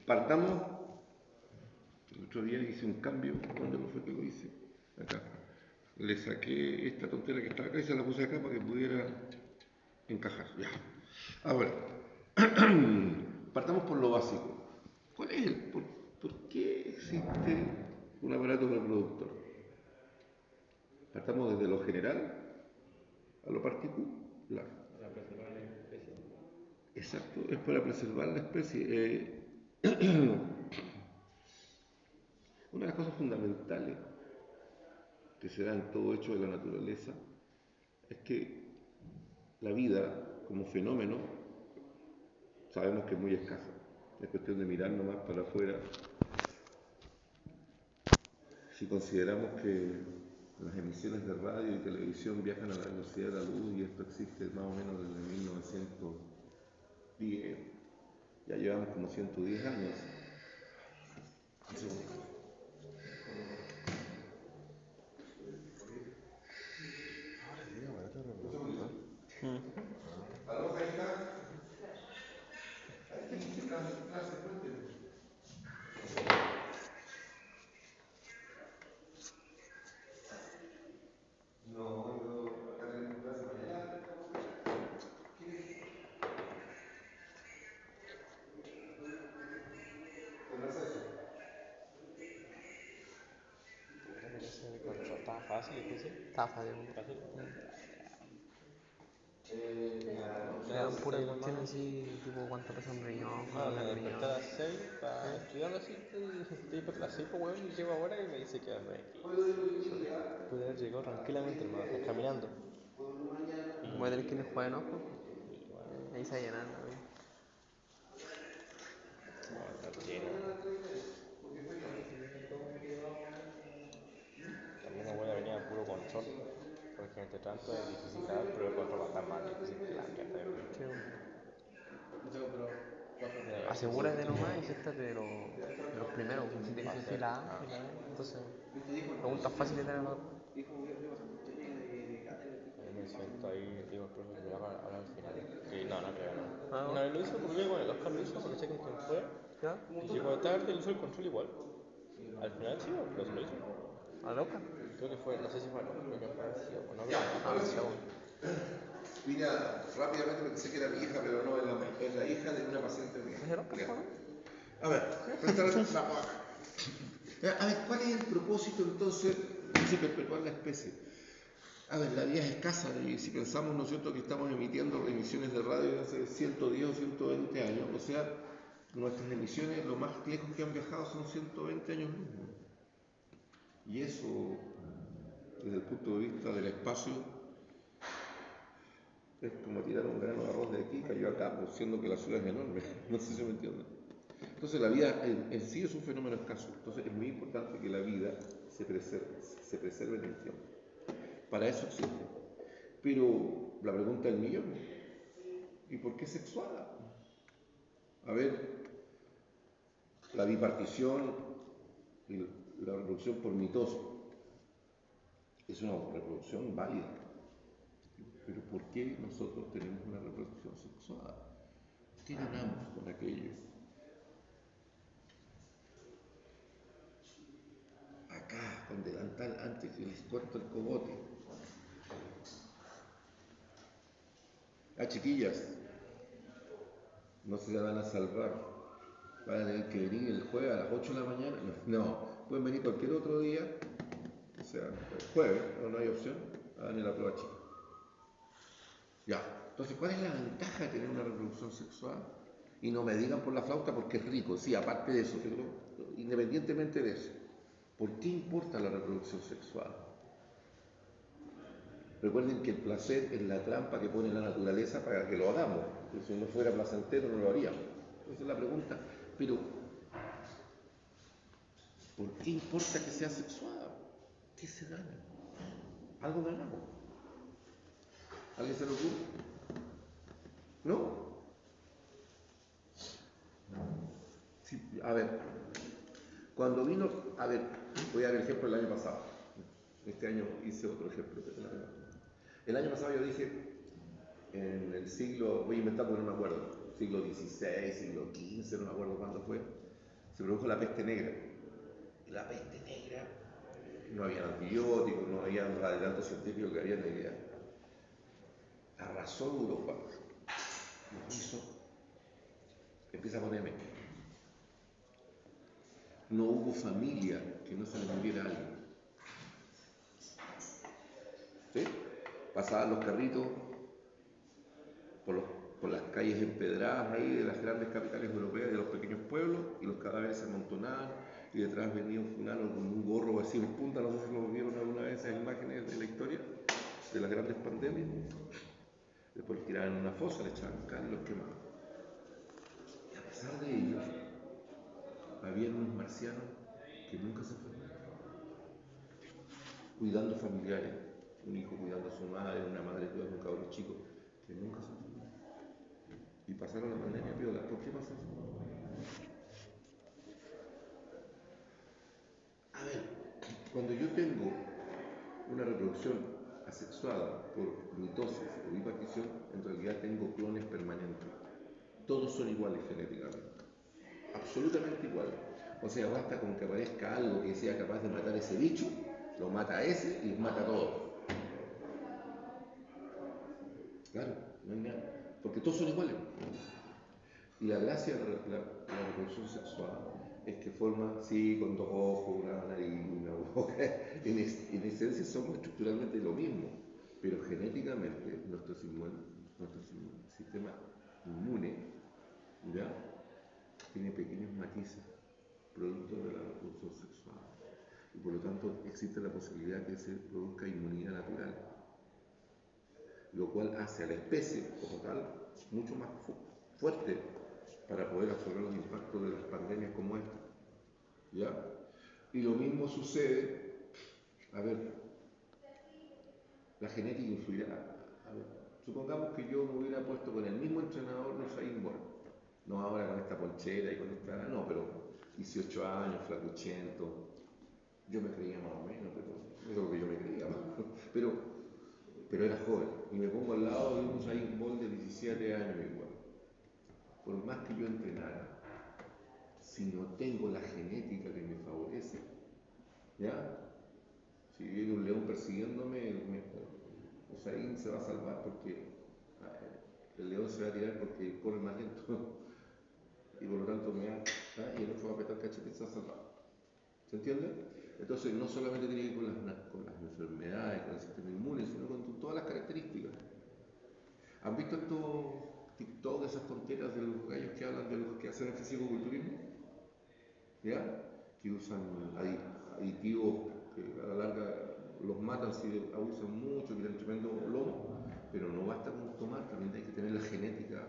Partamos, el otro día hice un cambio, ¿dónde fue que lo hice? Acá. Le saqué esta tontera que estaba acá y se la puse acá para que pudiera encajar. Ya. Ahora, partamos por lo básico. ¿Cuál es por qué existe un aparato reproductor? Partamos desde lo general a lo particular. Para preservar la especie. Exacto, es para preservar la especie. Una de las cosas fundamentales que se da en todo hecho de la naturaleza es que la vida como fenómeno sabemos que es muy escasa. Es cuestión de mirar nomás para afuera. Si consideramos que las emisiones de radio y televisión viajan a la velocidad de la luz y esto existe más o menos desde 1910, ya llevamos como 110 años. Un segundo. Ahora sí, aparato reproductor. ¿Aló, Caíta? ¿Hay que hacer clase? Cuénteme. No, yo acá tenemos clase mañana. ¿Tendrás eso? Puta, que ese de control. ¿Estaba fácil, difícil? Estaba fácil. ¿Fácil? Eran Despertar a las puras 6 nomás. cuestiones así, tipo cuánto pesa un riñón, No, cuánto me pesa el desperté a riñón. las 6 para estudiando así. Estoy para las 6, pues, weón, y llego ahora y me dice que a las 9:15. Pude haber llegado tranquilamente, hermano, caminando. Voy a tener que ir a jugar en ojo. Sí, bueno, Ahí se va a llenar, ¿no? va a estar lleno. También no voy a venir a puro control. Porque entre tanto es difícil caer, pero el control va a estar más difícil que la mierda, yo creo. Sí, Mira, ya se asegúrate nomás y siéntate de los primeros, pues, si te dicen fila A, Ah, fila B, entonces preguntas fáciles de la. ahí me siento ahí, digo, el profe que me va a hablar al final. Que no, no creo, Ah, no. Una bueno, vez lo hizo, porque con el Oscar lo hizo, porque sé con quién fue. ya, Y llegó tarde y lo hizo el control igual. Al final sí, pero se lo hizo. a loca. Creo que fue, no sé si fue, no, creo que fue sido, no creo. Ah, no sé, bueno. Vine rápidamente porque sé que era mi hija, pero no, es la hija de una paciente mía. ¿Es el Oscar, Ya. no? A ver, a ver, ¿cuál es el propósito entonces de perpetuar la especie? A ver, la vida es escasa y si pensamos, ¿no es cierto?, que estamos emitiendo emisiones de radio de hace 110 o 120 años, o sea, nuestras emisiones, lo más lejos que han viajado son 120 años mismos. Y eso, desde el punto de vista del espacio, es como tirar un grano de arroz de aquí, cayó acá, pues, siendo que la ciudad es enorme. No sé si me entienden. Entonces la vida en sí es un fenómeno escaso. Entonces es muy importante que la vida se preserve en el tiempo. Para eso existe. Pero la pregunta del millón, ¿y por qué sexuada? A ver, la bipartición y la reproducción por mitosis es una reproducción válida. Pero ¿por qué nosotros tenemos una reproducción sexuada? ¿Qué ganamos con aquello? Acá, con delantal antes que les corto el cogote. Chiquillas, no se van a salvar. Van a tener que venir el jueves a las 8 de la mañana. No, pueden venir cualquier otro día. O sea, el jueves, no hay opción. Hagan la prueba chica. Ya. Entonces, ¿cuál es la ventaja de tener una reproducción sexual? Y no me digan por la flauta porque es rico. Sí, aparte de eso, pero independientemente de eso. ¿Por qué importa la reproducción sexual? Recuerden que el placer es la trampa que pone la naturaleza para que lo hagamos. Porque si no fuera placentero no lo haríamos. Esa es la pregunta. Pero, ¿por qué importa que sea sexuada? ¿Qué se gana? Algo ganamos. ¿Alguien se lo ocurre? ¿No? Sí, a ver, cuando vino, a ver, voy a dar el ejemplo del año pasado. Este año hice otro ejemplo. El año pasado yo dije, en el siglo, voy a inventar porque no me acuerdo, siglo XVI, siglo XV, no me acuerdo cuándo fue, se produjo la peste negra. Y la peste negra, no había antibióticos, no había los adelantos científicos que había en la idea. Arrasó Europa, lo hizo, empieza a ponerme. No hubo familia que no se le muriera a alguien. ¿Sí? Pasaban los carritos por las calles empedradas ahí de las grandes capitales europeas y de los pequeños pueblos, y los cadáveres se amontonaban, y detrás venía un fulano con un gorro así en punta, no sé si lo vieron alguna vez esas imágenes de la historia, de las grandes pandemias. Después los tiraban en una fosa, le echaban cal y los quemaban. Y a pesar de ello, había unos marcianos que nunca se fueron, cuidando familiares, un hijo cuidando a su madre, una madre cuidando a un cabrón chico, que nunca se fueron. Y pasaron la pandemia piola. ¿Por qué pasó eso? A ver, cuando yo tengo una reproducción asexuada por mitosis o bipartición, en realidad tengo clones permanentes. Todos son iguales genéticamente. Absolutamente iguales. O sea, basta con que aparezca algo que sea capaz de matar ese bicho, lo mata a ese y los mata a todos. Claro, no hay nada. Porque todos son iguales. Y la gracia de la reproducción sexual es que forma, sí, con dos ojos, una nariz, una boca. En esencia somos estructuralmente lo mismo, pero genéticamente nuestro sistema inmune, ¿ya?, tiene pequeños matices producto de la reproducción sexual. Y por lo tanto existe la posibilidad que se produzca inmunidad natural, lo cual hace a la especie como tal mucho más fuerte para poder absorber los impactos de las pandemias como esta. ¿Ya? Y lo mismo sucede, a ver, la genética influirá. A ver, supongamos que yo me hubiera puesto con el mismo entrenador de Usain Bolt, no ahora con esta ponchera y con esta, no, pero 18 años, flacuchento, yo me creía más o menos, pero no es lo que yo me creía, pero era joven, y me pongo al lado de un Usain Bolt de 17 años igual. Por más que yo entrenara, si no tengo la genética que me favorece, ¿ya? Si viene un león persiguiéndome, Usain se va a salvar porque el león se va a tirar porque corre más lento y por lo tanto me da, y el otro va a petar cachete y se va a salvar. ¿Se entiende? Entonces no solamente tiene que ver con las enfermedades, con el sistema inmune, sino con todas las características. ¿Han visto estos TikTok, esas tonteras de los gallos que hablan de los que hacen el fisicoculturismo? ¿Ya? Que usan aditivos que a la larga los matan si abusan mucho, que tienen tremendo lomo, pero no basta con tomar, también hay que tener la genética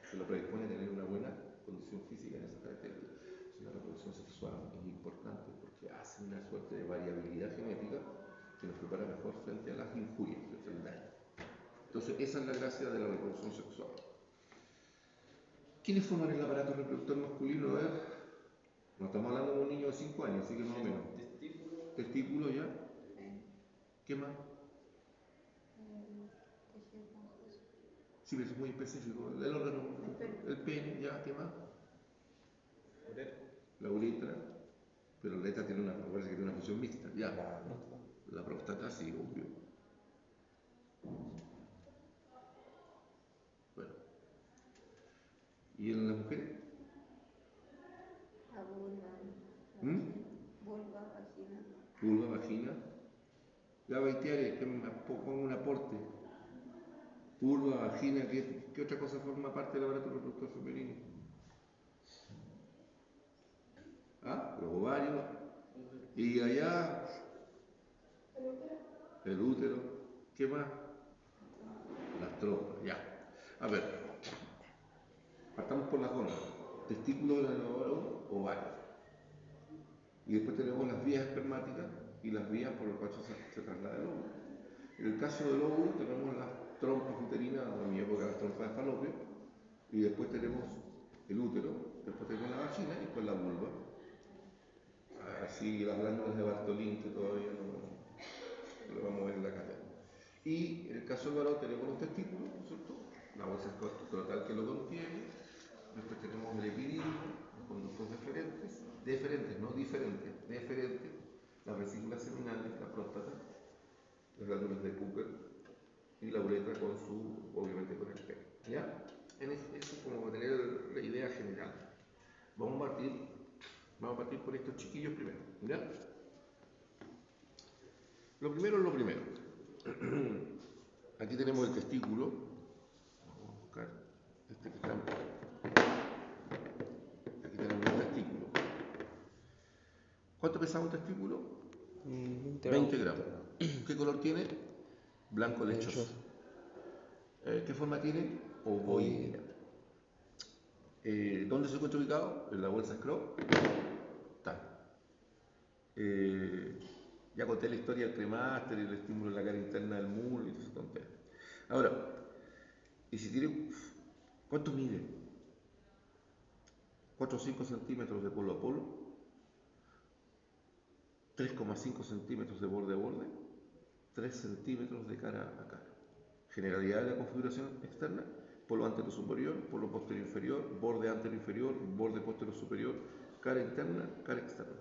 que lo predispone a tener una buena condición física en esas características. La reproducción sexual es importante porque hace una suerte de variabilidad genética que nos prepara mejor frente a las injurias, frente al daño. Entonces, esa es la gracia de la reproducción sexual. ¿Quiénes forman el aparato reproductor masculino? A ver, no estamos hablando de un niño de 5 años, así que más o menos. Testículo, ¿ya? ¿Qué más? Sí, pero eso es muy específico. El órgano, el pene, ¿ya? ¿Qué más? La uretra. Pero la uretra tiene parece que tiene una función mixta, ¿ya? La próstata, sí, obvio. Bueno. ¿Y en las mujeres? La vulva. Vulva, vagina. Vulva, vagina. Ya, Baitiare, que me pongo un aporte. Vulva, vagina, ¿qué otra cosa forma parte del aparato reproductor femenino? ¿Ah? Los ovarios. Y allá, el útero. ¿Qué más? Las trompas, ya. A ver, partamos por la zona. Testículo, granulado, ovario. Y después tenemos las vías espermáticas y las vías por las cuales se traslada el óvulo. En el caso del óvulo tenemos las trompas uterinas, en mi época las trompas de falopio, y después tenemos el útero, después tenemos la vagina y después la vulva. Así las glándulas de Bartolín, que todavía no lo vamos a ver en la cadena. Y en el caso del varón tenemos los testículos, ¿no es cierto? La bolsa escrotal que lo contiene, Después tenemos el epidídimo, los conductos deferentes, no diferentes, deferentes, las vesículas seminales, la próstata, las glándulas de Cooper y la uretra con su, obviamente con el pene. ¿Ya? Eso es como para tener la idea general. Vamos a partir por estos chiquillos primero. ¿Ya? Lo primero es lo primero. Aquí tenemos el testículo. Vamos a buscar este que está. Aquí tenemos el testículo. ¿Cuánto pesaba un testículo? 20 gramos. ¿Qué color tiene? Blanco lechoso. ¿Qué forma tiene? Ovoidea. ¿Dónde se encuentra ubicado? En la bolsa Scroll. Tal. Ya conté la historia del cremaster y el estímulo en la cara interna del muslo y todo eso tontería. Ahora, y si tiene, ¿cuánto mide? 4 o 5 centímetros de polo a polo, 3,5 centímetros de borde a borde, 3 centímetros de cara a cara. Generalidad de la configuración externa: polo anterior superior, polo posterior inferior, borde anterior inferior, borde posterior superior, cara interna, cara externa.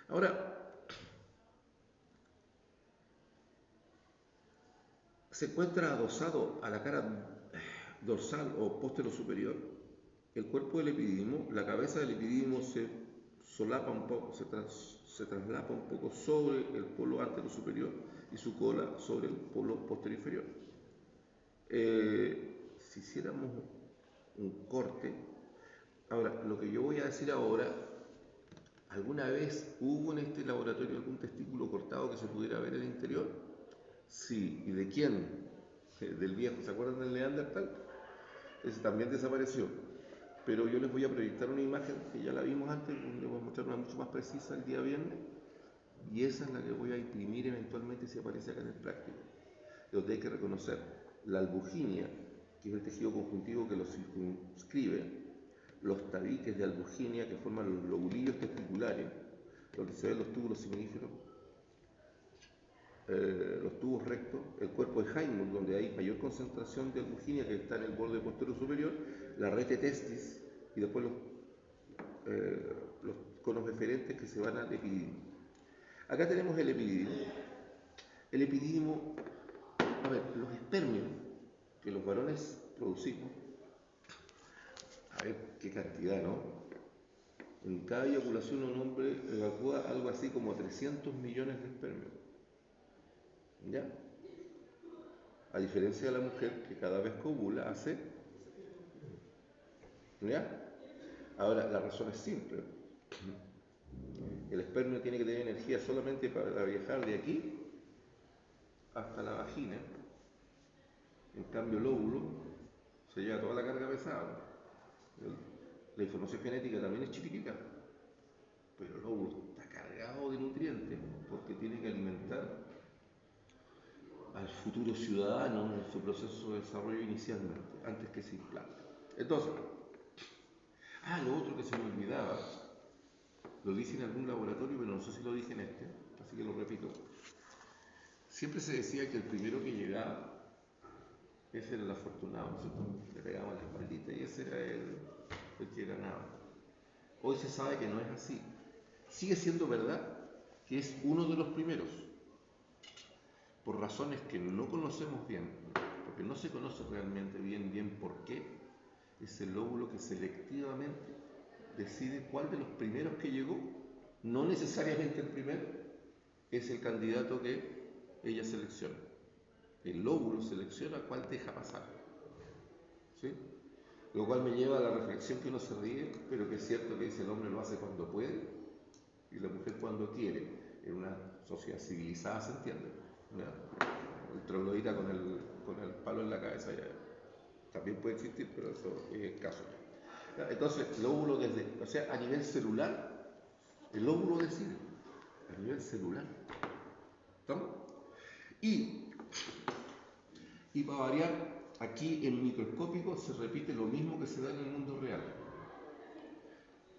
Ahora, se encuentra adosado a la cara dorsal o posterior superior el cuerpo del epidídimo. La cabeza del epidídimo se solapa un poco, se traslapa un poco sobre el polo anterior superior y su cola sobre el polo posterior inferior. Si hiciéramos un corte, ahora, lo que yo voy a decir ahora, ¿alguna vez hubo en este laboratorio algún testículo cortado que se pudiera ver en el interior? Sí. ¿Y de quién? Del viejo. ¿Se acuerdan del Neandertal? Ese también desapareció. Pero yo les voy a proyectar una imagen que ya la vimos antes, les voy a mostrar una mucho más precisa el día viernes, y esa es la que voy a imprimir eventualmente si aparece acá en el práctico. Donde hay que reconocer la albuginia, que es el tejido conjuntivo que lo circunscribe, los tabiques de albuginia que forman los lobulillos testiculares, donde se ven los túbulos seminíferos, los tubos rectos, el cuerpo de Heimbrook, donde hay mayor concentración de albuginia que está en el borde posterior superior, la rete testis y después los conos deferentes que se van al epidídimo. Acá tenemos el epidídimo. El epidídimo, a ver, los espermios que los varones producimos, a ver qué cantidad, ¿no? En cada eyaculación un hombre evacúa algo así como 300 millones de espermios. ¿Ya? A diferencia de la mujer que cada vez que ovula hace. ¿Ya? Ahora, la razón es simple. El espermio tiene que tener energía solamente para viajar de aquí hasta la vagina. En cambio, el óvulo se lleva toda la carga pesada. La información genética también es chiquitita, pero el óvulo está cargado de nutrientes porque tiene que alimentar al futuro ciudadano en su proceso de desarrollo inicialmente, antes que se implante. Entonces, lo otro que se me olvidaba, lo dije en algún laboratorio, pero no sé si lo dije en este, así que lo repito. Siempre se decía que el primero que llegaba, ese era el afortunado, ¿no es cierto? Le pegaban la espaldita y ese era el que ganaba. Hoy se sabe que no es así. Sigue siendo verdad que es uno de los primeros, por razones que no conocemos bien, porque no se conoce realmente bien por qué, es el óvulo que selectivamente decide cuál de los primeros que llegó, no necesariamente el primero, es el candidato que ella selecciona. El óvulo selecciona cuál deja pasar. ¿Sí? Lo cual me lleva a la reflexión que uno se ríe, pero que es cierto que dice el hombre lo hace cuando puede y la mujer cuando quiere. En una sociedad civilizada se entiende. ¿Ya? El troglodita con el palo en la cabeza ya también puede existir, pero eso es el caso. ¿Ya? Entonces, el óvulo a nivel celular, el óvulo decide, a nivel celular. ¿Estamos? Y para variar, aquí en microscópico se repite lo mismo que se da en el mundo real.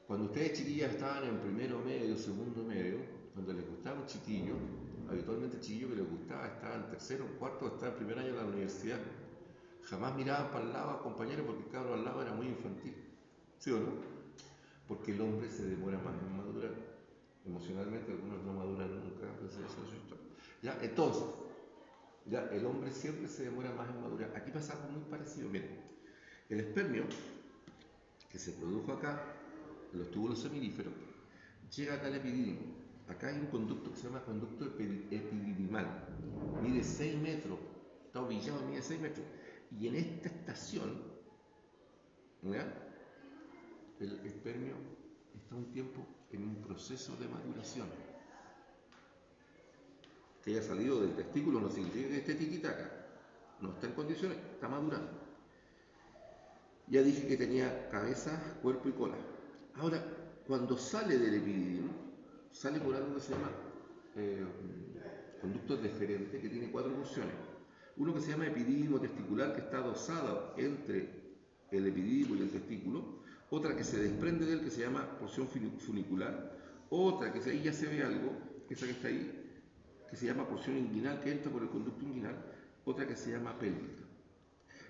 Cuando ustedes chiquillas estaban en primero medio, segundo medio, donde les gustaba un chiquillo, habitualmente el chiquillo que les gustaba estaba en tercero, cuarto, estaba en primer año de la universidad. Jamás miraban para el lado al compañero porque el cabro al lado era muy infantil. ¿Sí o no? Porque el hombre se demora más en madurar. Emocionalmente algunos no maduran nunca. ¿Ya? Entonces, ya, el hombre siempre se demora más en madurar. Aquí pasa algo muy parecido. Miren, el espermio que se produjo acá, en los túbulos seminíferos, llega acá al epidídimo. Acá hay un conducto que se llama conducto epididimal. Mide 6 metros. Está ovillado, mide 6 metros. Y en esta estación, ¿ya?, el espermio está un tiempo en un proceso de maduración. Que haya salido del testículo no significa que esté tiquitaca. No está en condiciones, está madurando. Ya dije que tenía cabeza, cuerpo y cola. Ahora, cuando sale del epidídimo, sale por algo que se llama conducto deferente, que tiene 4 porciones. Uno que se llama epidídimo testicular, que está adosado entre el epidídimo y el testículo. Otra que se desprende de él, que se llama porción funicular. Otra que ahí ya se ve algo, esa que está ahí, que se llama porción inguinal, que entra por el conducto inguinal. Otra que se llama pélvica.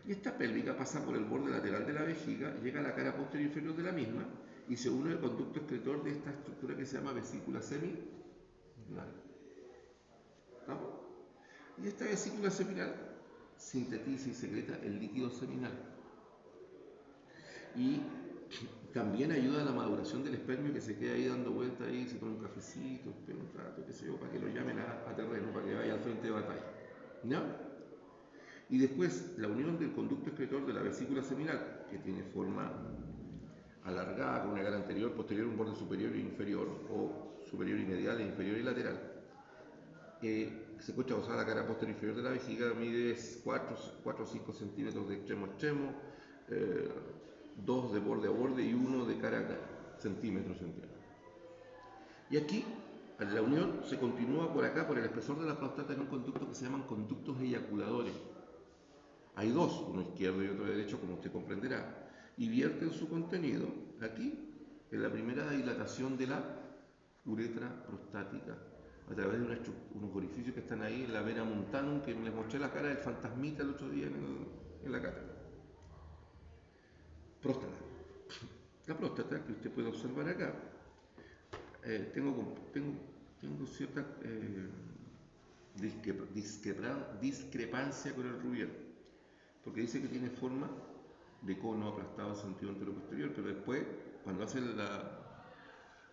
Y esta pélvica pasa por el borde lateral de la vejiga, llega a la cara posterior inferior de la misma y se une al conducto excretor de esta estructura que se llama vesícula seminal. ¿Estamos? Y esta vesícula seminal sintetiza y secreta el líquido seminal. Y también ayuda a la maduración del espermio, que se queda ahí dando vueltas ahí, se toma un cafecito, espera un rato, qué sé yo, para que lo llamen a terreno, para que vaya al frente de batalla. ¿No? Y después la unión del conducto excretor de la vesícula seminal, que tiene forma alargada con una cara anterior, posterior, un borde superior e inferior, o superior y medial e inferior y lateral. Se encuentra usada la cara posterior inferior de la vejiga, mide 4 o 5 centímetros de extremo a extremo, 2 de borde a borde y 1 de cara a cara, centímetros. Y aquí, en la unión, se continúa por acá, por el espesor de la próstata, en un conducto que se llaman conductos eyaculadores. Hay 2, uno izquierdo y otro derecho, como usted comprenderá, y vierten su contenido aquí, en la primera dilatación de la uretra prostática, a través de unos orificios que están ahí en la vena montanum, que les mostré la cara del fantasmita el otro día en la cátedra. Próstata. La próstata, que usted puede observar acá, tengo cierta discrepancia con el Rubier, porque dice que tiene forma de cono aplastado en sentido anteroposterior, pero después, cuando hace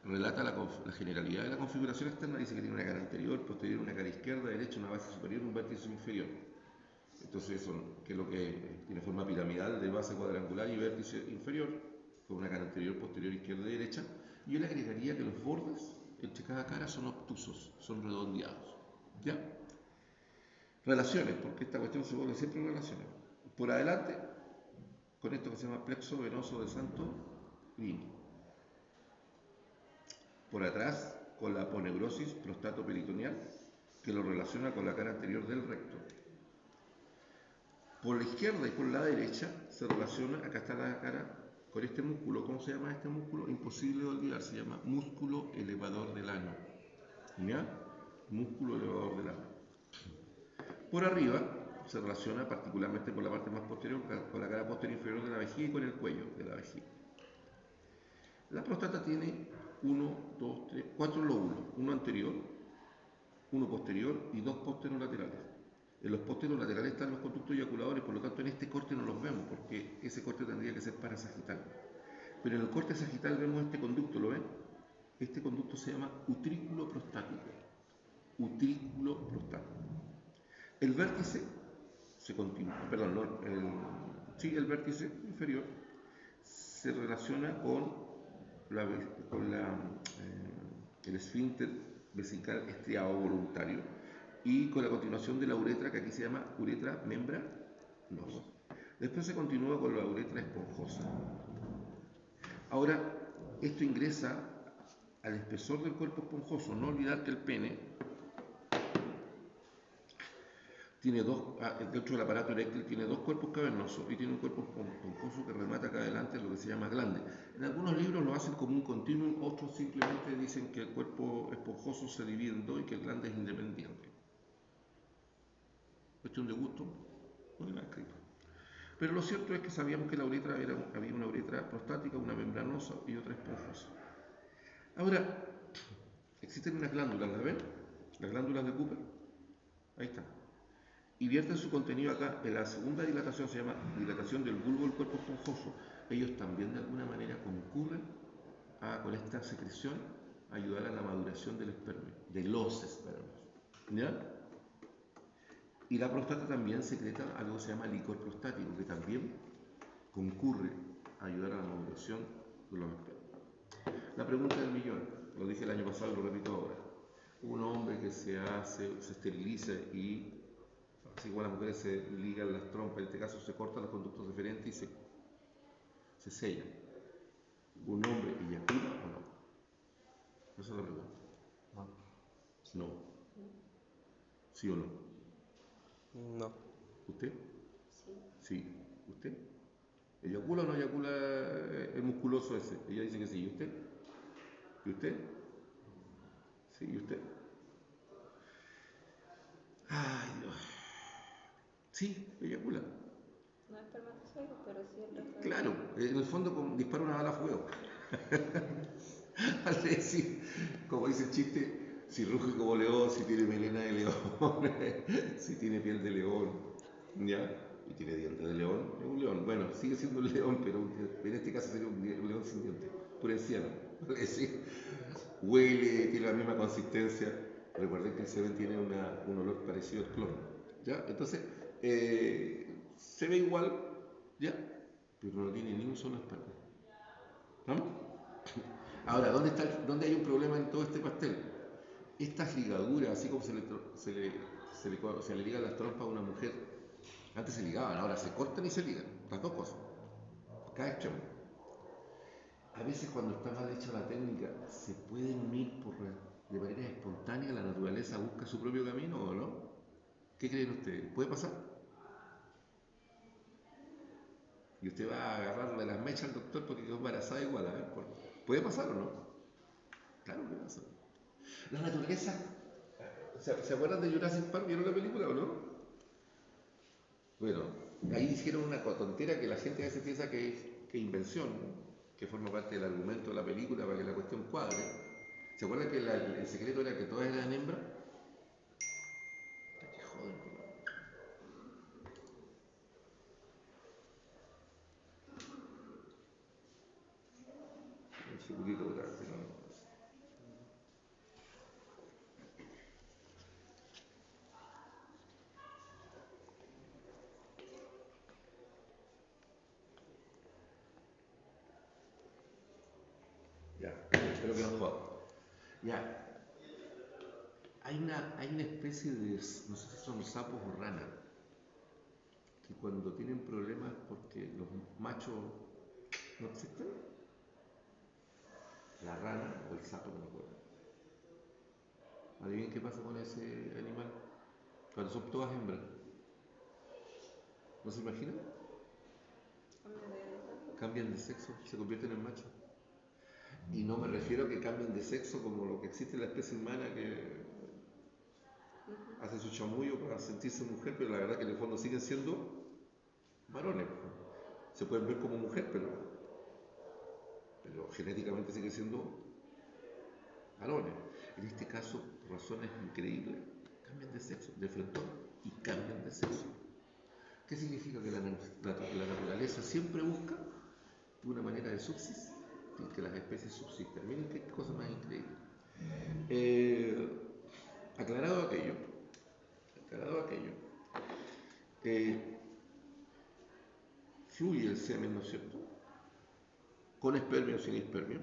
relata la generalidad de la configuración externa, dice que tiene una cara anterior, posterior, una cara izquierda, derecha, una base superior, un vértice inferior. Entonces, que es lo que tiene forma piramidal de base cuadrangular y vértice inferior, con una cara anterior, posterior, izquierda y derecha. Yo le agregaría que los bordes entre cada cara son obtusos, son redondeados. ¿Ya? Relaciones, porque esta cuestión se vuelve siempre relaciones. Por adelante, con esto que se llama plexo venoso de Santo Lini. Por atrás, con la aponeurosis prostatoperitoneal, que lo relaciona con la cara anterior del recto. Por la izquierda y por la derecha se relaciona, acá está la cara, con este músculo. ¿Cómo se llama este músculo? Imposible de olvidar, se llama músculo elevador del ano. ¿Ya? Músculo elevador del ano. Por arriba se relaciona particularmente por la parte más posterior, con la cara posterior inferior de la vejiga y con el cuello de la vejiga. La próstata tiene 4 lóbulos, uno anterior, uno posterior y 2 posterolaterales. En los posterolaterales están los conductos eyaculadores, por lo tanto en este corte no los vemos, porque ese corte tendría que ser parasagital. Pero en el corte sagital vemos este conducto, ¿lo ven? Este conducto se llama utrículo prostático. Utrículo prostático. El vértice se continúa, el vértice inferior se relaciona con el esfínter vesical estriado voluntario y con la continuación de la uretra, que aquí se llama uretra membranosa. Después se continúa con la uretra esponjosa. Ahora, esto ingresa al espesor del cuerpo esponjoso. No olvidar que el pene tiene dentro del aparato eréctil tiene 2 cuerpos cavernosos y tiene un cuerpo esponjoso que remata acá adelante, lo que se llama glande. En algunos libros lo hacen como un continuum, otros simplemente dicen que el cuerpo esponjoso se divide en 2 y que el glande es independiente. Cuestión de gusto, muy mal escrito. Pero lo cierto es que sabíamos que la uretra había una uretra prostática, una membranosa y otra esponjosa. Ahora, existen unas glándulas, ¿la ven? Las glándulas de Cooper. Ahí están. Y vierten su contenido acá. En la segunda dilatación se llama dilatación del bulbo del cuerpo esponjoso. Ellos también de alguna manera concurren con esta secreción a ayudar a la maduración del espermio, de los espermios. ¿Ya? Y la próstata también secreta algo que se llama licor prostático, que también concurre a ayudar a la maduración de los espermios. La pregunta del millón, lo dije el año pasado y lo repito ahora. Un hombre que se esteriliza y así como las mujeres se ligan las trompas, en este caso se cortan los conductos deferentes y se sellan. ¿Un hombre eyacula o no? Esa es la pregunta. No. ¿Sí o no? No. ¿Usted? Sí. Sí. ¿Usted? ¿Eyacula o no eyacula el musculoso ese? Ella dice que sí. ¿Y usted? ¿Y usted? Sí, ¿y usted? Ay, Dios. Sí, eyacula. No es espermatozoide, pero sí el resto. Claro, en el fondo dispara una bala a fuego. Al decir, como dice el chiste, si ruge como león, si tiene melena de león, si tiene piel de león, ¿ya? Y tiene dientes de león, es un león. Bueno, sigue siendo un león, pero en este caso sería un león sin dientes, por anciano. Es decir, huele, tiene la misma consistencia. Recuerden que el semen tiene un olor parecido al cloro, ¿ya? Entonces, se ve igual, ¿ya? Pero no tiene ni un solo esperma. ¿No? Ahora, ¿dónde hay un problema en todo este pastel? Estas ligaduras, así como se le ligan las trompas a una mujer, antes se ligaban, ahora se cortan y se ligan, las dos cosas, cada extremo. A veces cuando está mal hecha la técnica, se pueden unir de manera espontánea, la naturaleza busca su propio camino o no. ¿Qué creen ustedes? ¿Puede pasar? Y usted va a agarrarle las mechas al doctor porque quedó embarazada igual, a ver, ¿puede pasar o no? Claro que pasa. La naturaleza, ¿se acuerdan de Jurassic Park? ¿Vieron la película o no? Bueno, ahí hicieron una tontera que la gente a veces piensa que es invención, que forma parte del argumento de la película para que la cuestión cuadre. ¿Se acuerdan que el secreto era que todas eran hembras? ¡Qué joder, un segundito, no. Ya, espero que no joda. Ya, hay una especie de, no sé si son sapos o ranas, que cuando tienen problemas porque los machos no existen, la rana o el sapo, no me acuerdo. ¿Adivinen qué pasa con ese animal? Cuando son todas hembras. ¿No se imaginan? Cambian de sexo, se convierten en machos. Y no me refiero a que cambien de sexo como lo que existe en la especie humana que hace su chamullo para sentirse mujer, pero la verdad que en el fondo siguen siendo varones. Se pueden ver como mujer, pero genéticamente siguen siendo varones. En este caso, por razones increíbles, cambian de sexo, de frente y cambian de sexo. ¿Qué significa? Que la naturaleza siempre busca una manera de subsistir, que las especies subsistan. Miren qué cosa más increíble. Aclarado aquello, fluye el semen, ¿no es cierto? Con espermio o sin espermio.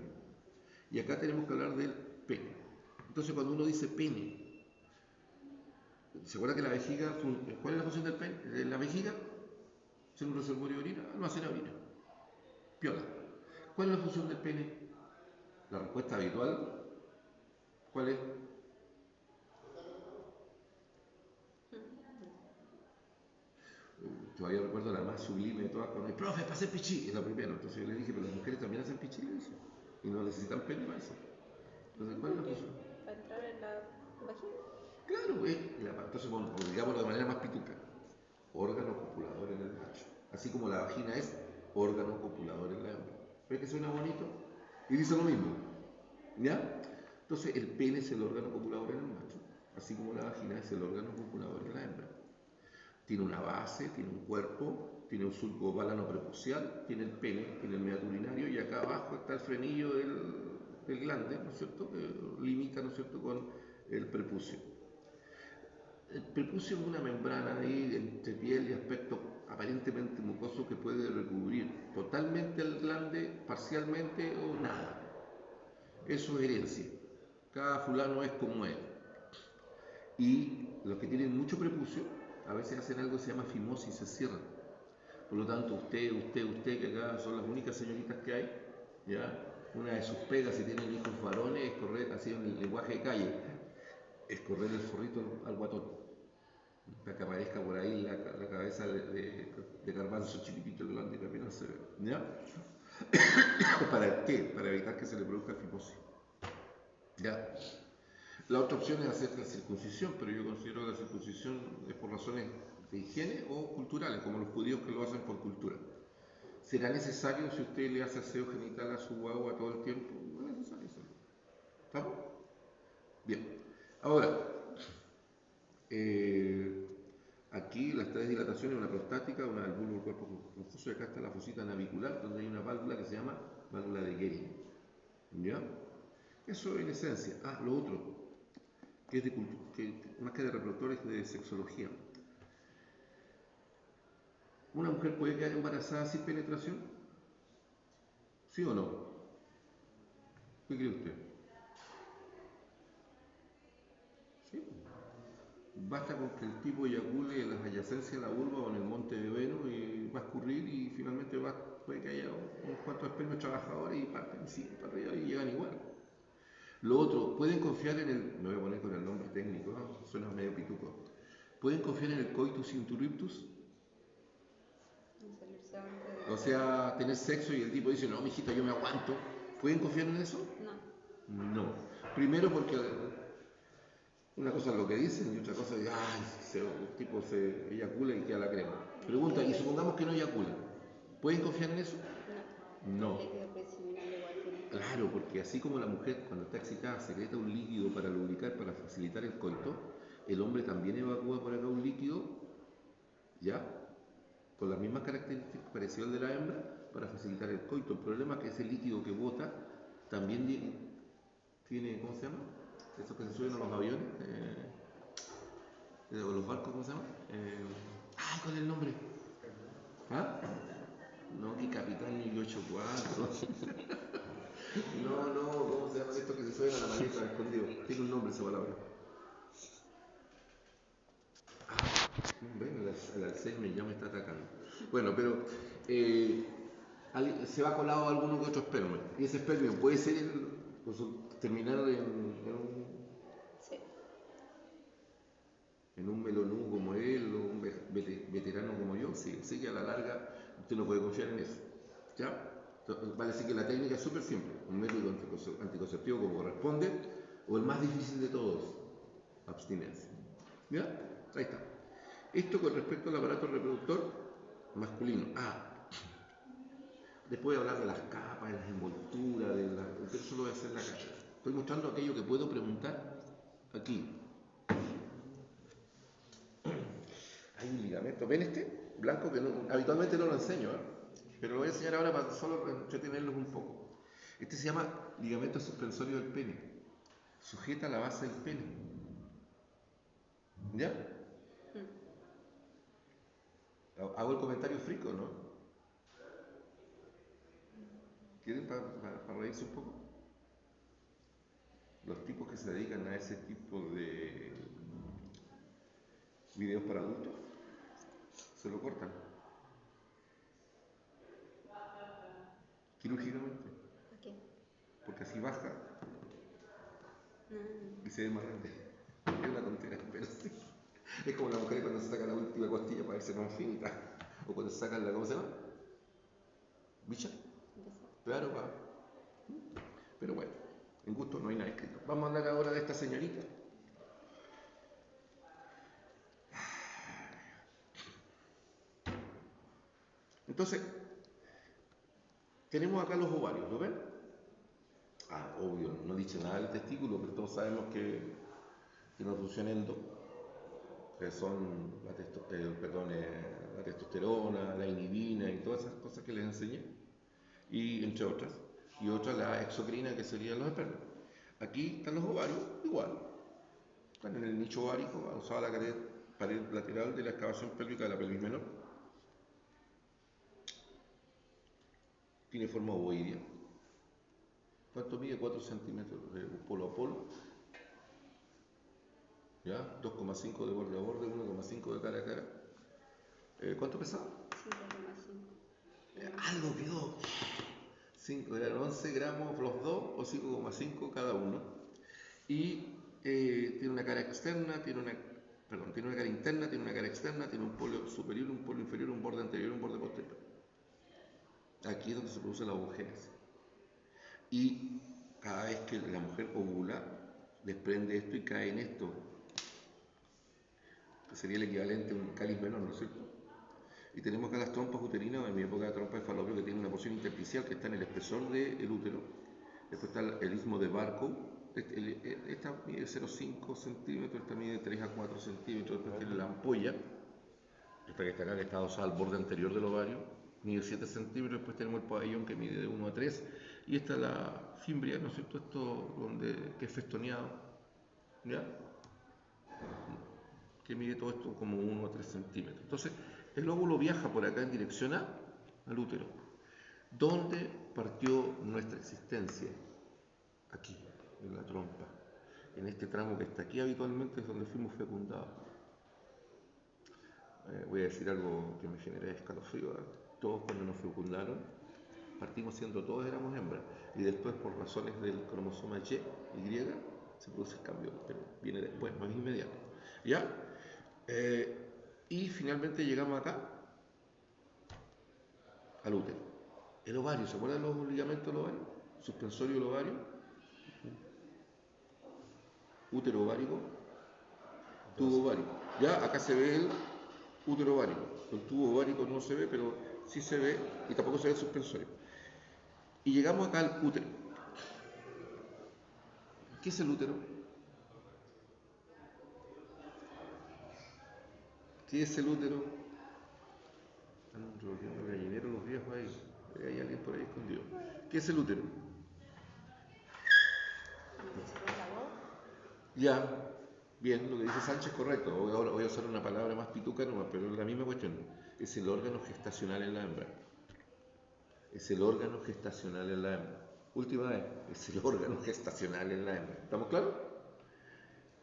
Y acá tenemos que hablar del pene. Entonces, cuando uno dice pene, ¿se acuerda que la vejiga, cuál es la función del pene? De la vejiga, ser un reservorio de orina, almacena orina. Piola. ¿Cuál es la función del pene? La respuesta habitual, ¿cuál es? Todavía recuerdo la más sublime de todas, cuando el profe, para hacer pichí, es la primera. Entonces yo le dije, pero las mujeres también hacen pichí, le dije, y no necesitan pene para eso. Entonces, ¿cuál es la función? Para entrar en la vagina. Claro, entonces, bueno, digámoslo de manera más pituca, órgano copulador en el macho. Así como la vagina es órgano copulador en la hembra. ¿Ves que suena bonito? Y dice lo mismo. ¿Ya? Entonces el pene es el órgano copulador en el macho, así como la vagina es el órgano copulador en la hembra. Tiene una base, tiene un cuerpo, tiene un surco válano prepucial, tiene el pene, tiene el meato urinario y acá abajo está el frenillo del glande, ¿no es cierto? Que limita, ¿no es cierto?, con el prepucio. El prepucio es una membrana ahí entre piel y aspecto aparentemente mucoso que puede recubrir totalmente el glande, parcialmente o nada. Eso es herencia. Cada fulano es como es. Y los que tienen mucho prepucio a veces hacen algo que se llama fimosis, se cierran. Por lo tanto, usted, que acá son las únicas señoritas que hay, ¿ya? Una de sus pegas, si tienen hijos varones, es correr, así en el lenguaje de calle, es correr el forrito al guatón. Para que aparezca por ahí la cabeza de garbanzo chiquitito grande que apenas se ve. ¿Ya? ¿Para qué? Para evitar que se le produzca fimosis. ¿Ya? La otra opción es hacer la circuncisión, pero yo considero que la circuncisión es por razones de higiene o culturales, como los judíos que lo hacen por cultura. ¿Será necesario si usted le hace aseo genital a su guagua todo el tiempo? No es necesario hacerlo. ¿Estamos? Bien. Ahora, aquí las tres dilataciones, una prostática, una del bulbo del cuerpo confuso, y acá está la fosita navicular, donde hay una válvula que se llama válvula de Gehring. ¿Ya? Eso en esencia. Ah, lo otro, que es de más que de reproductores, de sexología. ¿Una mujer puede quedar embarazada sin penetración? ¿Sí o no? ¿Qué cree usted? Sí. Basta con que el tipo eyacule en las adyacencias de la vulva o en el monte de Venus y va a escurrir y finalmente puede que haya unos cuantos espermios trabajadores y parten y siguen para arriba y llegan igual. Lo otro, pueden confiar en el, me voy a poner con el nombre técnico, ¿no? Suena medio pituco. ¿Pueden confiar en el coitus interruptus? O sea, tener sexo y el tipo dice, no, mijita, yo me aguanto. ¿Pueden confiar en eso? No. No. Primero porque una cosa es lo que dicen y otra cosa es, ay, el tipo se eyacula y queda la crema. Pregunta, y supongamos que no eyacula. ¿Pueden confiar en eso? No. Claro, porque así como la mujer cuando está excitada secreta un líquido para lubricar, para facilitar el coito, el hombre también evacúa por acá un líquido, ¿ya? Con las mismas características parecidas al de la hembra para facilitar el coito. El problema es que ese líquido que bota también tiene, ¿cómo se llama? Esos que se suben a los aviones, o los barcos, ¿cómo se llama? ¿Cuál es el nombre? ¿Ah? No, que Capitán 184. No, ¿cómo se llama esto que se suben a la maleta escondido? Tiene un nombre esa palabra. Ven, el Alzheimer ya me está atacando. Bueno, pero se va colado alguno que otro esperma. Y ese esperma puede ser terminar Sí. en un melonú como él o un veterano como yo. Sí, sé que a la larga usted no puede confiar en eso. ¿Ya? Vale decir que la técnica es súper simple. Un método anticonceptivo como corresponde, o el más difícil de todos, abstinencia. ¿Ya? Ahí está. Esto con respecto al aparato reproductor masculino. Después voy a hablar de las capas, de las envolturas, pero eso lo voy a hacer en la calle. Estoy mostrando aquello que puedo preguntar aquí. Hay un ligamento. ¿Ven este? Blanco que habitualmente no lo enseño, pero lo voy a enseñar ahora para solo entretenerlos un poco. Este se llama ligamento suspensorio del pene. Sujeta la base del pene. ¿Ya? ¿Hago el comentario frico, no? ¿Quieren para reírse un poco? Los tipos que se dedican a ese tipo de videos para adultos se lo cortan quirúrgicamente. ¿Por qué? Porque así baja y se ve más grande. Es una tontera, pero sí. Es como la mujer cuando se saca la última costilla para verse más finita. O cuando se sacan la, ¿cómo se llama? ¿Bicha? Claro, va. Pero bueno, en gusto no hay nada escrito. Vamos a hablar ahora de esta señorita. Entonces, tenemos acá los ovarios, ¿lo ven? Obvio, no dice nada del testículo, pero todos sabemos que tiene una función endo, que son la testosterona, la inhibina y todas esas cosas que les enseñé, y entre otras, y otra la exocrina, que serían los espermas. Aquí están los ovarios, igual, están en el nicho ovárico, adosado a la pared lateral de la excavación pélvica de la pelvis menor. Tiene forma ovoidea. ¿Cuánto mide? 4 centímetros de polo a polo. ¿Ya? 2,5 de borde a borde, 1,5 de cara a cara. ¿Cuánto pesaba? 5,5. Algo quedó. Eran 11 gramos los dos o 5,5 cada uno. Y tiene una cara externa, tiene una cara interna, tiene una cara externa, tiene un polo superior, un polo inferior, un borde anterior y un borde posterior. Aquí es donde se produce la ovogénesis. Y cada vez que la mujer ovula, desprende esto y cae en esto, que sería el equivalente a un cáliz menor, ¿no es cierto? Y tenemos acá las trompas uterinas, en mi época de trompa de falopio, que tiene una porción intersticial que está en el espesor del útero. Después está el istmo de Barcow. Esta mide 0,5 centímetros, esta mide 3 a 4 centímetros. Después tiene la ampolla, esta que está acá, que está adosada al borde anterior del ovario, mide 7 centímetros. Después tenemos el pabellón, que mide de 1 a 3. Y esta es la fimbria, ¿no es cierto? Esto que es festoneado, ¿ya? Que mide todo esto como 1 a 3 centímetros. Entonces, el óvulo viaja por acá en dirección al útero. ¿Dónde partió nuestra existencia? Aquí, en la trompa. En este tramo que está aquí habitualmente es donde fuimos fecundados. Voy a decir algo que me genera escalofrío. Todos cuando nos fecundaron, partimos siendo todos éramos hembras. Y después, por razones del cromosoma Y, se produce el cambio, pero viene después, no es inmediato. ¿Ya? Y finalmente llegamos acá, al útero. El ovario, ¿se acuerdan los ligamentos del ovario? Suspensorio del ovario. Útero ovárico. Tubo ovárico. Ya, acá se ve el útero ovárico. El tubo ovárico no se ve, pero sí se ve, y tampoco se ve el suspensorio. Y llegamos acá al útero. ¿Qué es el útero? ¿Qué es el útero? Están introduciendo el gallinero los viejos ahí. Hay alguien por ahí escondido. ¿Qué es el útero? Ya, bien, lo que dice Sánchez es correcto. Ahora voy a usar una palabra más pituca nomás, pero es la misma cuestión. Es el órgano gestacional en la hembra. Es el órgano gestacional en la hembra. Última vez, es el órgano gestacional en la hembra. ¿Estamos claros?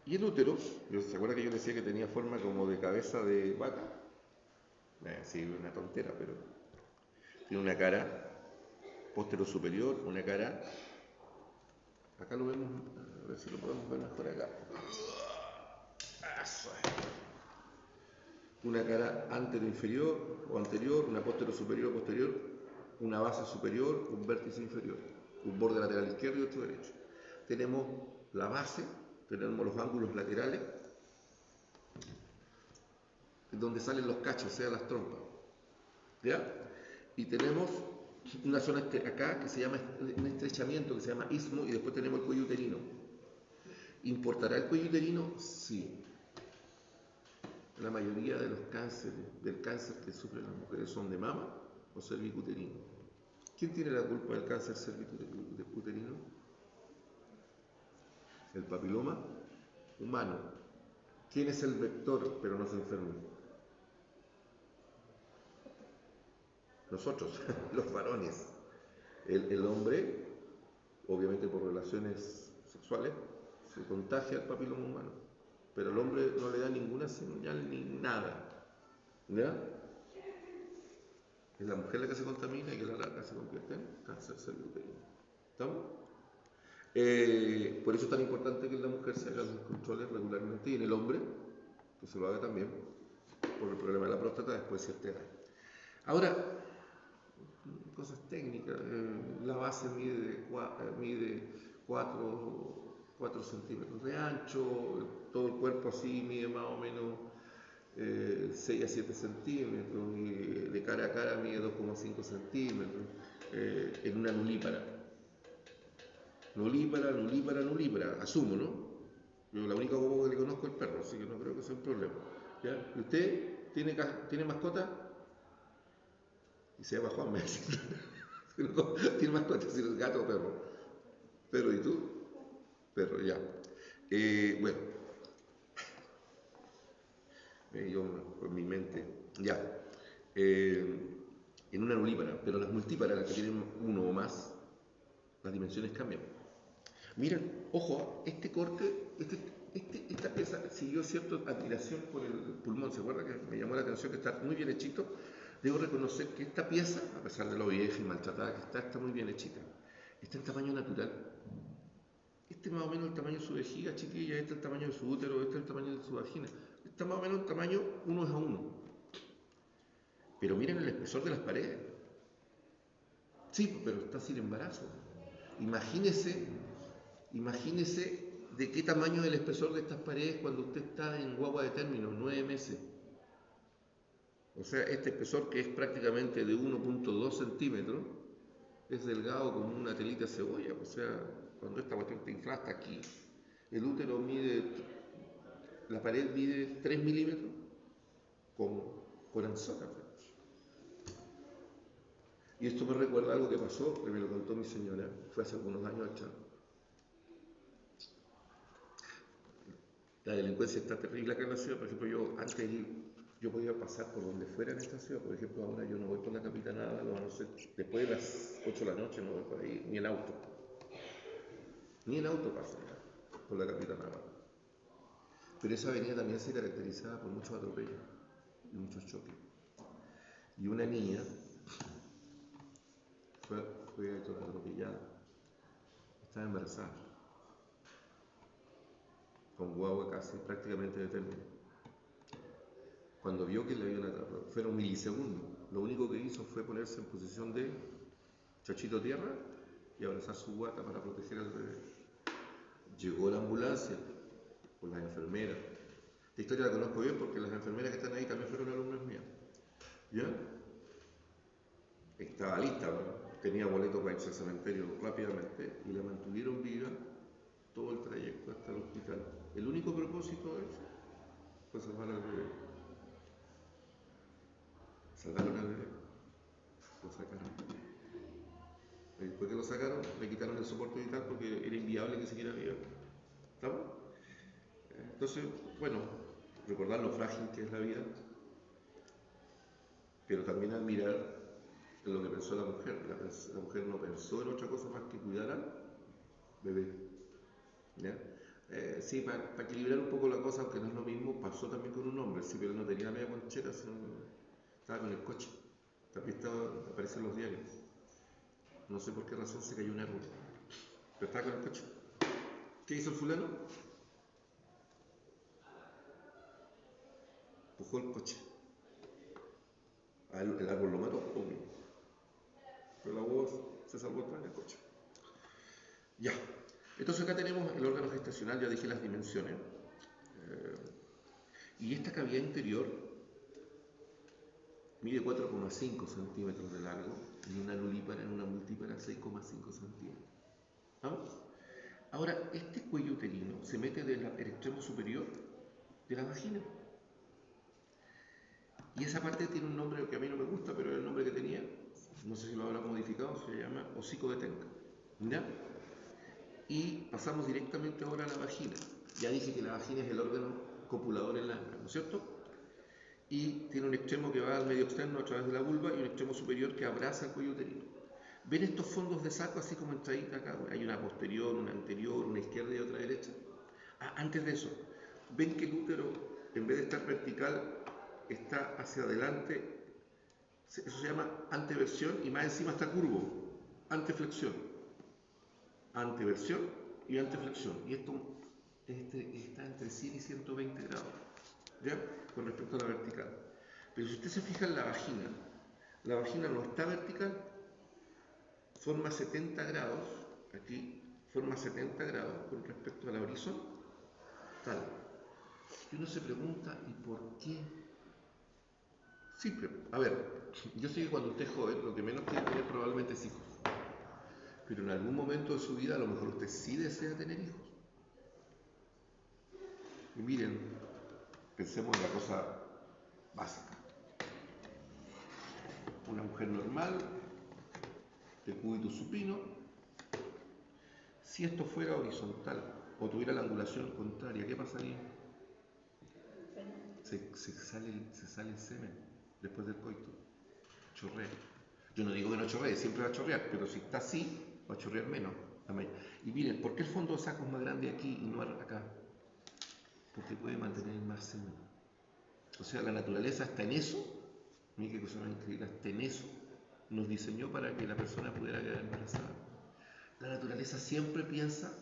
Y el útero, ¿se acuerda que yo decía que tenía forma como de cabeza de vaca? Sí, una tontera, pero tiene una cara postero superior, una cara, acá lo vemos, a ver si lo podemos ver mejor acá. Eso es. Una cara antero-inferior o anterior, una postero superior o posterior, una base superior, un vértice inferior, un borde lateral izquierdo y otro derecho. Tenemos la base, tenemos los ángulos laterales, donde salen los cachos, o sea, las trompas. ¿Ya? Y tenemos una zona acá que se llama un estrechamiento, que se llama istmo, y después tenemos el cuello uterino. ¿Importará el cuello uterino? Sí. La mayoría de los cánceres, del cáncer que sufren las mujeres son de mama o cervicuterino. ¿Quién tiene la culpa del cáncer cervicuterino? El papiloma humano. ¿Quién es el vector pero no se enferma? Nosotros, los varones. El hombre, obviamente por relaciones sexuales, se contagia al papiloma humano, pero el hombre no le da ninguna señal ni nada. ¿Ya? Es la mujer la que se contamina y que la larga se convierte en cáncer cervicuterino. ¿Estamos? Por eso es tan importante que en la mujer se hagan los controles regularmente y en el hombre, que se lo haga también, por el problema de la próstata después de cierta edad. Ahora, cosas técnicas, la base mide 4 centímetros de ancho, todo el cuerpo así mide más o menos 6 a 7 centímetros, y de cara a cara mide 2,5 centímetros, en una nulípara. Nulípara, asumo, ¿no? Yo la única bobo que le conozco es el perro, así que no creo que sea un problema. ¿Ya? ¿Y usted tiene mascota? Y se llama Juan, me dice. ¿Tiene mascota? Si es gato o perro. Perro, ¿y tú? Perro, ya. Bueno. Yo, con mi mente, ya. En una nulípara, pero las multíparas, las que tienen uno o más, las dimensiones cambian. Miren, ojo, este corte, esta pieza siguió cierta admiración por el pulmón. ¿Se acuerda que me llamó la atención que está muy bien hechito? Debo reconocer que esta pieza, a pesar de lo vieja y maltratada que está muy bien hechita. Está en tamaño natural. Este es más o menos el tamaño de su vejiga, chiquilla, este es el tamaño de su útero, este es el tamaño de su vagina. Está más o menos el tamaño 1:1. Pero miren el espesor de las paredes. Sí, pero está sin embarazo. Imagínese de qué tamaño es el espesor de estas paredes cuando usted está en guagua de término, 9 meses. O sea, este espesor, que es prácticamente de 1,2 centímetros, es delgado como una telita de cebolla. O sea, cuando esta cuestión está inflada hasta aquí, el útero la pared mide 3 milímetros con anzona. Y esto me recuerda algo que pasó, que me lo contó mi señora, fue hace algunos años atrás. La delincuencia está terrible acá en la ciudad. Por ejemplo, antes yo podía pasar por donde fuera en esta ciudad. Por ejemplo, ahora yo no voy por la capitanada, no sé, después de las 8 de la noche no voy por ahí, ni en auto. Ni en auto paso por la capitanada. Pero esa avenida también se caracterizaba por muchos atropellos y muchos choques. Y una niña fue atropellada. Estaba embarazada. Con guagua casi prácticamente de término. Cuando vio que le habían atrapado, fueron milisegundos. Lo único que hizo fue ponerse en posición de chachito tierra y abrazar su guata para proteger al bebé. Llegó la ambulancia con las enfermeras. Esta historia la conozco bien porque las enfermeras que están ahí también fueron alumnas mías. ¿Ya? Estaba lista, ¿no? Tenía boleto para irse al cementerio rápidamente y la mantuvieron viva todo el trayecto hasta el hospital. El único propósito de eso fue salvar al bebé. Salvaron al bebé, lo sacaron. Y después que lo sacaron, le quitaron el soporte vital porque era inviable que siguiera viva. ¿Estamos? Entonces, bueno, recordar lo frágil que es la vida, pero también admirar en lo que pensó la mujer. La mujer no pensó en otra cosa más que cuidar al bebé. ¿Ya? Sí, para equilibrar un poco la cosa, aunque no es lo mismo, pasó también con un hombre, sí, pero no tenía la media conchera, estaba con el coche. También aparece en los diarios. No sé por qué razón se cayó un árbol, pero estaba con el coche. ¿Qué hizo el fulano? Empujó el coche. El árbol lo mató, obvio. Pero la voz se salvó atrás del coche. Ya. Entonces acá tenemos el órgano gestacional, ya dije las dimensiones. Y esta cavidad interior mide 4,5 centímetros de largo, en una multípara 6,5 centímetros. ¿Vamos? Ahora, este cuello uterino se mete el extremo superior de la vagina. Y esa parte tiene un nombre que a mí no me gusta, pero era el nombre que tenía. No sé si lo habrán modificado, se llama hocico de Tenca. ¿Ya? Y pasamos directamente ahora a la vagina. Ya dije que la vagina es el órgano copulador en la hembra, ¿no es cierto? Y tiene un extremo que va al medio externo a través de la vulva y un extremo superior que abraza el cuello uterino. ¿Ven estos fondos de saco así como entraditas acá? Hay una posterior, una anterior, una izquierda y otra derecha. Antes de eso, ¿ven que el útero, en vez de estar vertical, está hacia adelante? Eso se llama anteversión y más encima está curvo. Anteflexión. Anteversión y anteflexión. Y esto está entre 100 y 120 grados, ¿ya? Con respecto a la vertical. Pero si usted se fija en la vagina no está vertical, forma 70 grados, aquí forma 70 grados con respecto a la horizontal. Y uno se pregunta, ¿y por qué? Simple. A ver, yo sé que cuando usted es joven, lo que menos quiere tener probablemente es hijos. Pero en algún momento de su vida, a lo mejor usted sí desea tener hijos. Y miren, pensemos en la cosa básica. Una mujer normal, de cúbito supino, si esto fuera horizontal o tuviera la angulación contraria, ¿qué pasaría? Se sale el semen después del coito. Chorrea. Yo no digo que no chorree, siempre va a chorrear, pero si está así, va a chorrear menos. Y miren, ¿por qué el fondo de saco es más grande aquí y no acá? Porque puede mantener más semen. O sea, la naturaleza está en eso. Miren qué cosa más increíble, está en eso. Nos diseñó para que la persona pudiera quedar embarazada. La naturaleza siempre piensa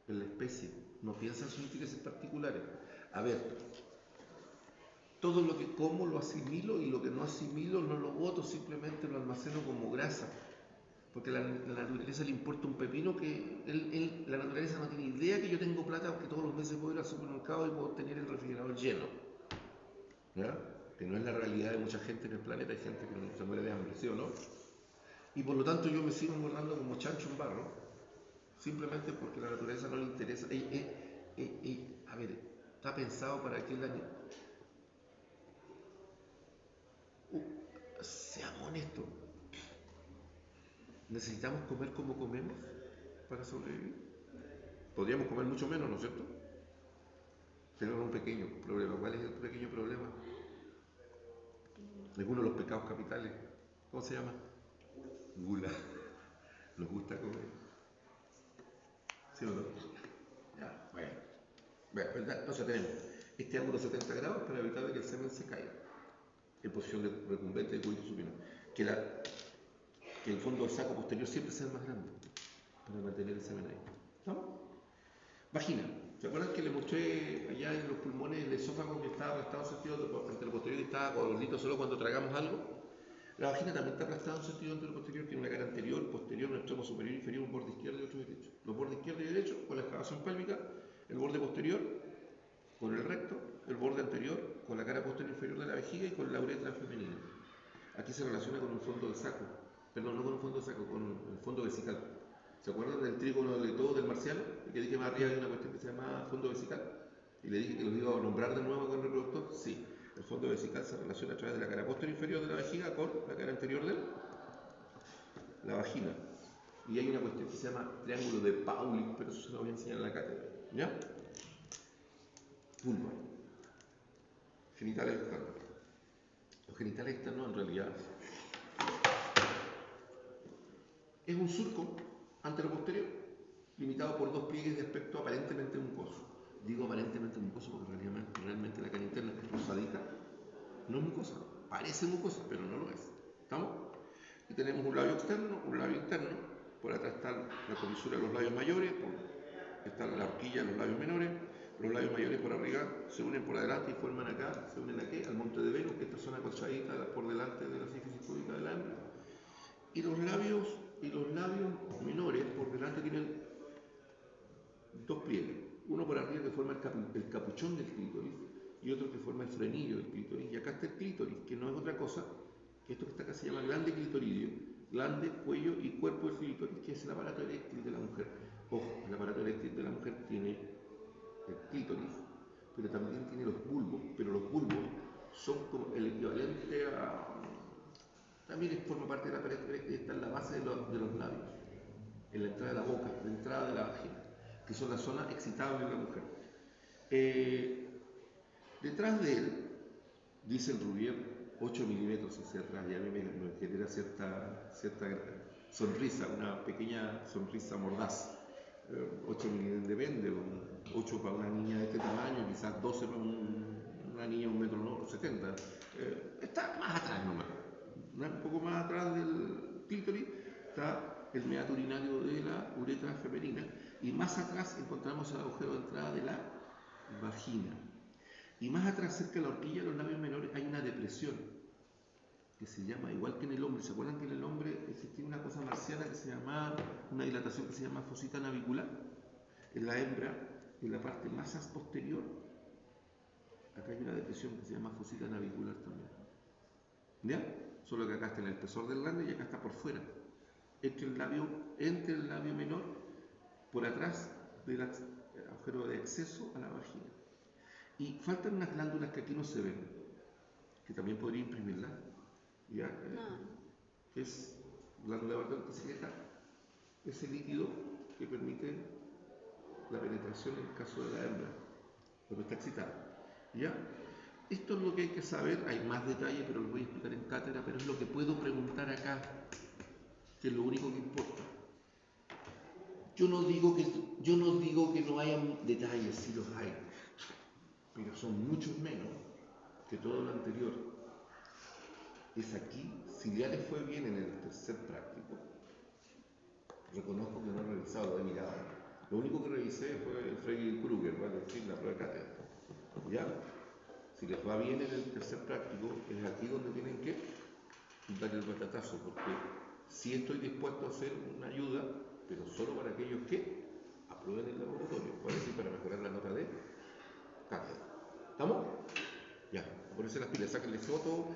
en la especie, no piensa en sus intereses particulares. A ver, todo lo que como lo asimilo y lo que no asimilo no lo boto, simplemente lo almaceno como grasa. Porque a la naturaleza le importa un pepino que la naturaleza no tiene idea que yo tengo plata porque todos los meses puedo ir al supermercado y puedo tener el refrigerador lleno. ¿Ya? Que no es la realidad de mucha gente en el planeta, hay gente que se muere de hambre, ¿sí o no? Y por lo tanto yo me sigo engordando como chancho en barro, simplemente porque a la naturaleza no le interesa. A ver, está pensado para que el año... seamos honestos. ¿Necesitamos comer como comemos para sobrevivir? Podríamos comer mucho menos, ¿no es cierto? Tenemos un pequeño problema. ¿Cuál es el pequeño problema? Es uno de los pecados capitales. ¿Cómo se llama? Gula. Nos gusta comer. ¿Sí o no? Ya, bueno. Entonces tenemos este ángulo 70 grados para evitar que el semen se caiga en posición de recumbente de cúbito supino. Que el fondo del saco posterior siempre sea más grande para mantener el semen ahí. ¿Estamos? Vagina. ¿Se acuerdan que le mostré allá en los pulmones el esófago que estaba aplastado en sentido anteroposterior y estaba gordito solo cuando tragamos algo? La vagina también está aplastada en sentido anteroposterior, tiene una cara anterior, posterior, un extremo superior y inferior, un borde izquierdo y otro derecho. Los bordes izquierdo y derecho con la excavación pélvica, el borde posterior con el recto, el borde anterior con la cara posterior inferior de la vejiga y con la uretra femenina. Aquí se relaciona con un fondo de saco, perdón, no con un fondo de saco, con el fondo vesical. ¿Se acuerdan del trígono de todo del marciano? Y que dije más arriba hay una cuestión que se llama fondo vesical. Y le dije que los iba a nombrar de nuevo con el reproductor. Sí, el fondo vesical se relaciona a través de la cara posterior inferior de la vejiga con la cara anterior de la vagina. Y hay una cuestión que se llama triángulo de Pauling, pero eso se lo voy a enseñar en la cátedra. ¿Ya? Vulva. Genitales externos. Los genitales externos en realidad es un surco anteroposterior limitado por dos pliegues de aspecto aparentemente mucoso. Digo aparentemente mucoso porque realmente la cara interna es rosadita. No es mucosa, parece mucosa, pero no lo es. ¿Estamos? Y tenemos un labio externo, un labio interno. Por atrás está la comisura de los labios mayores, está la horquilla de los labios menores. Los labios mayores por arriba se unen por adelante y forman acá, se unen aquí, al monte de Venus, que esta zona colchadita por delante de la sífisis púbica del hembra. Y los labios menores por delante tienen dos pliegues. Uno por arriba que forma el capuchón del clítoris y otro que forma el frenillo del clítoris. Y acá está el clítoris, que no es otra cosa que esto que está acá se llama glande clitoridio. Glande, cuello y cuerpo del clítoris, que es el aparato eréctil de la mujer. Ojo, el aparato eréctil de la mujer tiene el clítoris, pero también tiene los bulbos. Pero los bulbos son como el equivalente a... También forma parte de la pared eréctil, está en la base de los labios, en la entrada de la boca, la entrada de la vagina, que son la zona excitable de la mujer. Detrás de él, dice el Rubier, 8 milímetros hacia atrás, y a mí me genera cierta sonrisa, una pequeña sonrisa mordaz. 8 milímetros depende, 8 para una niña de este tamaño, quizás 12 para una niña de 1,70 m. Está más atrás nomás. Un poco más atrás del clítoris está el meato urinario de la uretra femenina y más atrás encontramos el agujero de entrada de la vagina. Y más atrás, cerca de la horquilla de los labios menores, hay una depresión que se llama, igual que en el hombre. ¿Se acuerdan que en el hombre existía una cosa marciana que se llama, una dilatación que se llama fosita navicular? En la hembra, en la parte más posterior, acá hay una depresión que se llama fosita navicular también. ¿Ya? Solo que acá está en el espesor del glande y acá está por fuera. Entre el labio menor, por atrás del agujero de acceso a la vagina. Y faltan unas glándulas que aquí no se ven, que también podría imprimirlas. ¿Ya? No. Es glándula de Bartol, que secreta ese líquido que permite la penetración en el caso de la hembra, cuando está excitada. ¿Ya? Esto es lo que hay que saber, hay más detalle, pero lo voy a explicar en cátedra, pero es lo que puedo preguntar acá, que es lo único que importa. Yo no digo que no haya detalles, sí los hay, pero son muchos menos que todo lo anterior. Es aquí, si ya les fue bien en el tercer práctico, reconozco que no he revisado, lo he mirado. Lo único que revisé fue el Frege-Kruger, ¿vale? Sí, la prueba de cátedra. ¿Ya? Si les va bien en el tercer práctico, es aquí donde tienen que dar el batatazo, porque sí estoy dispuesto a hacer una ayuda, pero solo para aquellos que aprueben el laboratorio, ¿vale? Sí, para mejorar la nota de cátedra. ¿Estamos? Ya, ponerse las pilas, sáquenle foto.